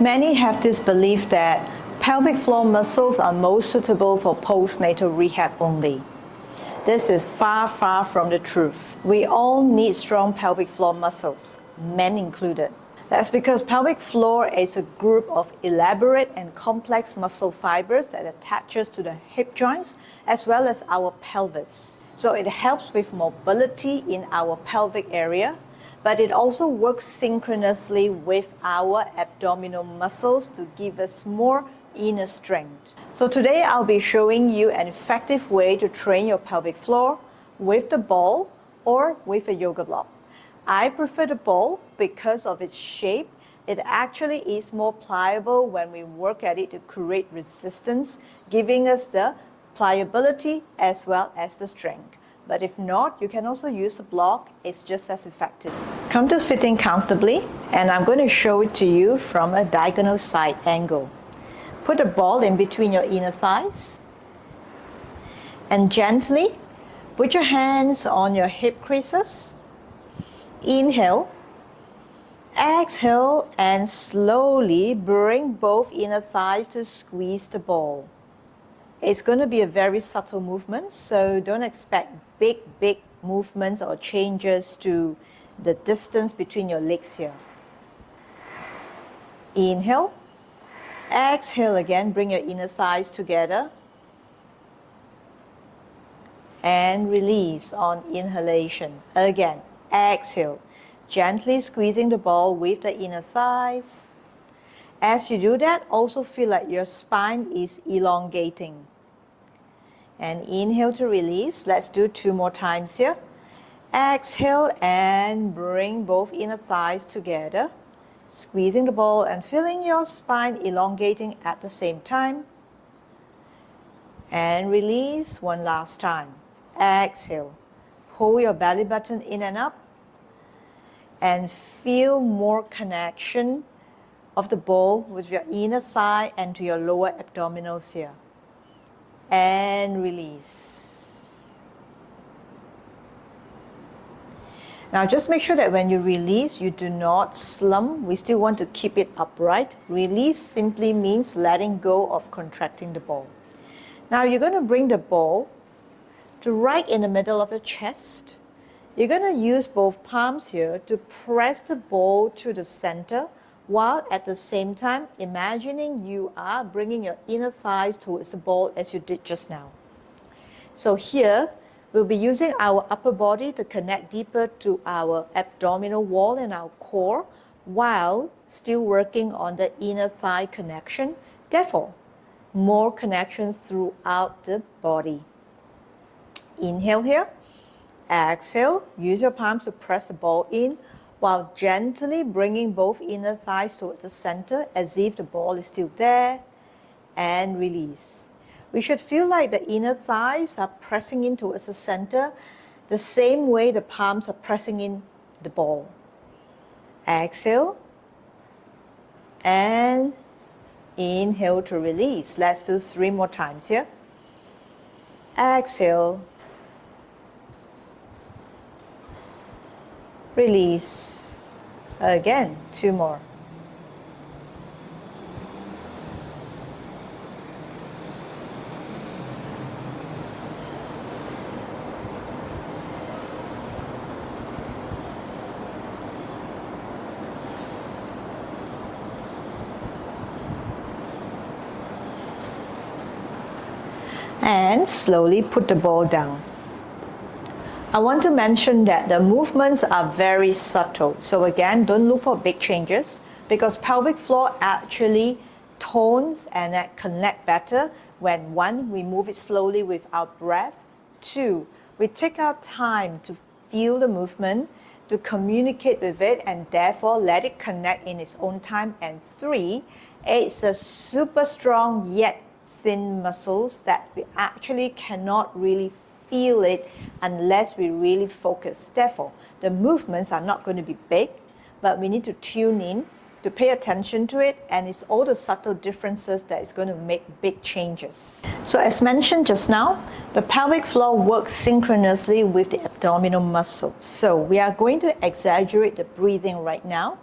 Many have this belief that pelvic floor muscles are most suitable for postnatal rehab only. This is far, far from the truth. We all need strong pelvic floor muscles, men included. That's because pelvic floor is a group of elaborate and complex muscle fibers that attaches to the hip joints as well as our pelvis. So it helps with mobility in our pelvic area, but it also works synchronously with our abdominal muscles to give us more inner strength. So today I'll be showing you an effective way to train your pelvic floor with the ball or with a yoga block. I prefer the ball because of its shape. It actually is more pliable when we work at it to create resistance, giving us the pliability as well as the strength. But if not, you can also use a block. It's just as effective. Come to sitting comfortably, and I'm going to show it to you from a diagonal side angle. Put a ball in between your inner thighs and gently put your hands on your hip creases. Inhale, exhale, and slowly bring both inner thighs to squeeze the ball. It's going to be a very subtle movement, so don't expect big movements or changes to the distance between your legs here. Inhale, exhale again, bring your inner thighs together. And release on inhalation. Again, exhale, gently squeezing the ball with the inner thighs. As you do that, also feel like your spine is elongating. And inhale to release. Let's do 2 more times here. Exhale and bring both inner thighs together, squeezing the ball and feeling your spine elongating at the same time. And release one last time. Exhale. Pull your belly button in and up and feel more connection of the ball with your inner thigh and to your lower abdominals here. And release. Now just make sure that when you release, you do not slump. We still want to keep it upright. Release simply means letting go of contracting the ball. Now you're going to bring the ball to right in the middle of your chest. You're going to use both palms here to press the ball to the center, while at the same time imagining you are bringing your inner thighs towards the ball as you did just now. So here, we'll be using our upper body to connect deeper to our abdominal wall and our core, while still working on the inner thigh connection. Therefore, more connection throughout the body. Inhale here, exhale, use your palms to press the ball in, while gently bringing both inner thighs towards the center as if the ball is still there, and release. We should feel like the inner thighs are pressing in towards the center, the same way the palms are pressing in the ball. Exhale, and inhale to release. Let's do 3 more times here. Exhale, release. Again, 2 more. And slowly put the ball down. I want to mention that the movements are very subtle. So again, don't look for big changes, because pelvic floor actually tones and connect better when 1, we move it slowly with our breath. 2, we take our time to feel the movement, to communicate with it, and therefore let it connect in its own time. And 3, it's a super strong yet thin muscles that we actually cannot really feel it unless we really focus. Therefore, the movements are not going to be big, but we need to tune in to pay attention to it, and it's all the subtle differences that is going to make big changes. So as mentioned just now, the pelvic floor works synchronously with the abdominal muscles. So we are going to exaggerate the breathing right now.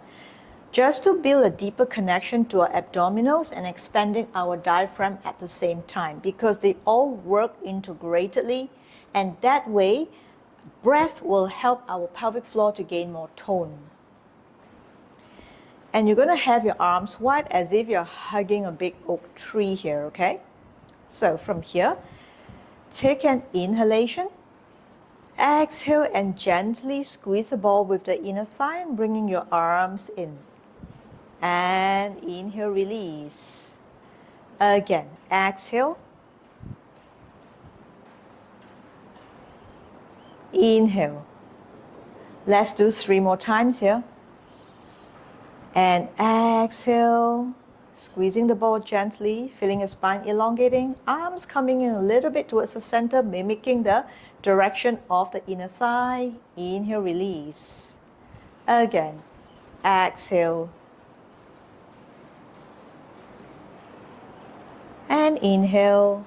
just to build a deeper connection to our abdominals and expanding our diaphragm at the same time, because they all work integratedly, and that way breath will help our pelvic floor to gain more tone. And you're going to have your arms wide as if you're hugging a big oak tree here, okay? So from here, take an inhalation, exhale, and gently squeeze the ball with the inner thigh and bringing your arms in. And inhale, release. Again, exhale. Inhale. Let's do 3 more times here. And exhale, squeezing the ball gently, feeling your spine elongating, arms coming in a little bit towards the center, mimicking the direction of the inner thigh. Inhale, release. Again, exhale. And inhale.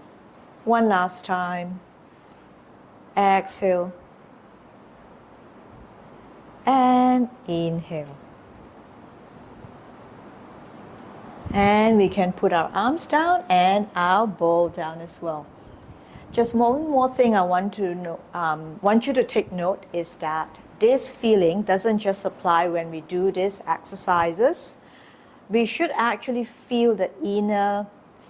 One last time. Exhale. And inhale. And we can put our arms down and our ball down as well. Just one more thing I want you to take note is that this feeling doesn't just apply when we do these exercises. We should actually feel the inner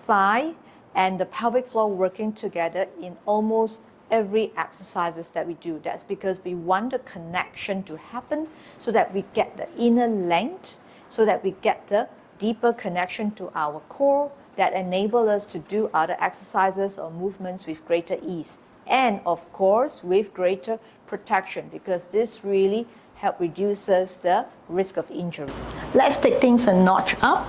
thigh and the pelvic floor working together in almost every exercises that we do. That's because we want the connection to happen so that we get the inner length, so that we get the deeper connection to our core that enable us to do other exercises or movements with greater ease. And of course, with greater protection, because this really helps reduces the risk of injury. Let's take things a notch up.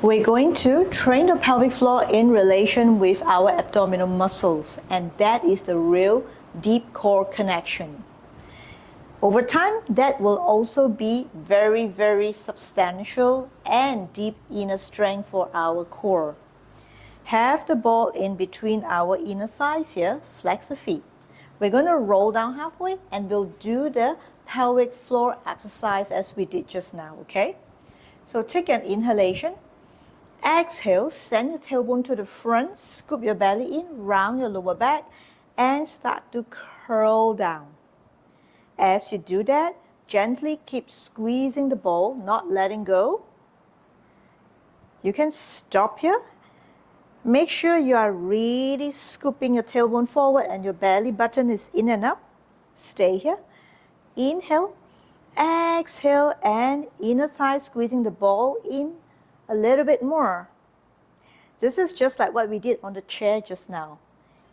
We're going to train the pelvic floor in relation with our abdominal muscles, and that is the real deep core connection. Over time, that will also be very, very substantial and deep inner strength for our core. Have the ball in between our inner thighs here, flex the feet. We're going to roll down halfway and we'll do the pelvic floor exercise as we did just now, okay? So take an inhalation. Exhale, send your tailbone to the front, scoop your belly in, round your lower back, and start to curl down. As you do that, gently keep squeezing the ball, not letting go. You can stop here. Make sure you are really scooping your tailbone forward and your belly button is in and up. Stay here. Inhale, exhale, and inner thigh squeezing the ball in a little bit more. This is just like what we did on the chair just now.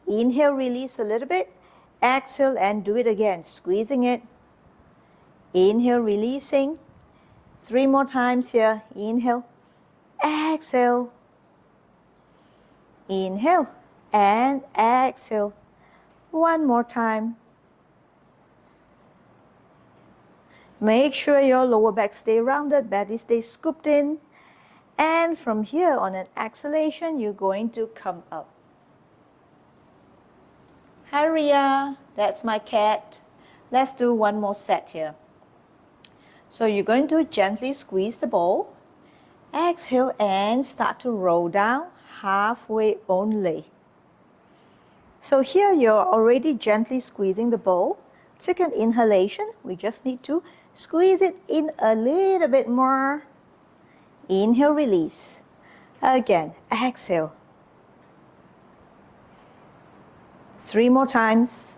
Inhale, release a little bit. Exhale and do it again, squeezing it. Inhale, releasing. 3 more times here. Inhale, exhale. Inhale and exhale. 1 more time. Make sure your lower back stay rounded, belly stay scooped in. And from here, on an exhalation, you're going to come up. Hi Ria, that's my cat. Let's do 1 more set here. So you're going to gently squeeze the ball. Exhale and start to roll down halfway only. So here you're already gently squeezing the ball. Take an inhalation. We just need to squeeze it in a little bit more. Inhale, release. Again, exhale. 3 more times.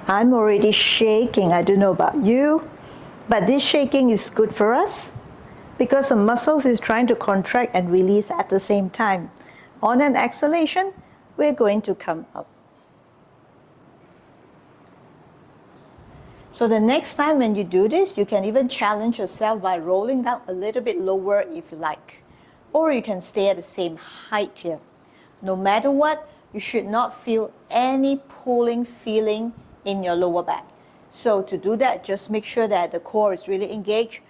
I'm already shaking. I don't know about you, but this shaking is good for us because the muscles is trying to contract and release at the same time. On an exhalation, we're going to come up. So the next time when you do this, you can even challenge yourself by rolling down a little bit lower if you like. Or you can stay at the same height here. No matter what, you should not feel any pulling feeling in your lower back. So to do that, just make sure that the core is really engaged.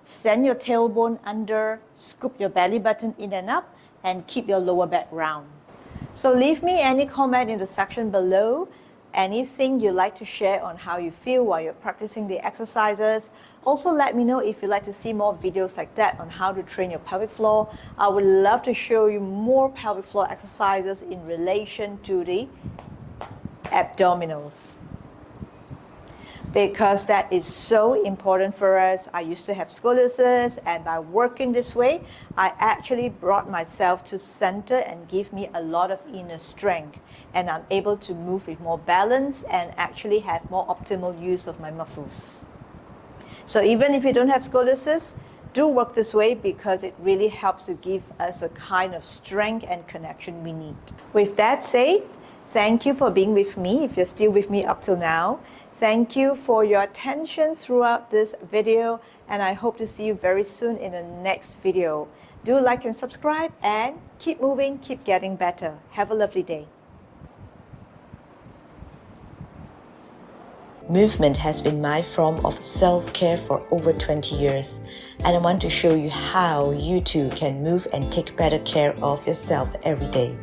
Send your tailbone under, scoop your belly button in and up, and keep your lower back round. So leave me any comment in the section below. anything you'd like to share on how you feel while you're practicing the exercises. Also, let me know if you'd like to see more videos like that on how to train your pelvic floor. I would love to show you more pelvic floor exercises in relation to the abdominals, because that is so important for us. I used to have scoliosis, and by working this way, I actually brought myself to center and give me a lot of inner strength, and I'm able to move with more balance and actually have more optimal use of my muscles. So even if you don't have scoliosis, do work this way, because it really helps to give us a kind of strength and connection we need. With that said, thank you for being with me if you're still with me up till now. Thank you for your attention throughout this video, and I hope to see you very soon in the next video. Do like and subscribe, and keep moving, keep getting better. Have a lovely day. Movement has been my form of self-care for over 20 years, and I want to show you how you too can move and take better care of yourself every day.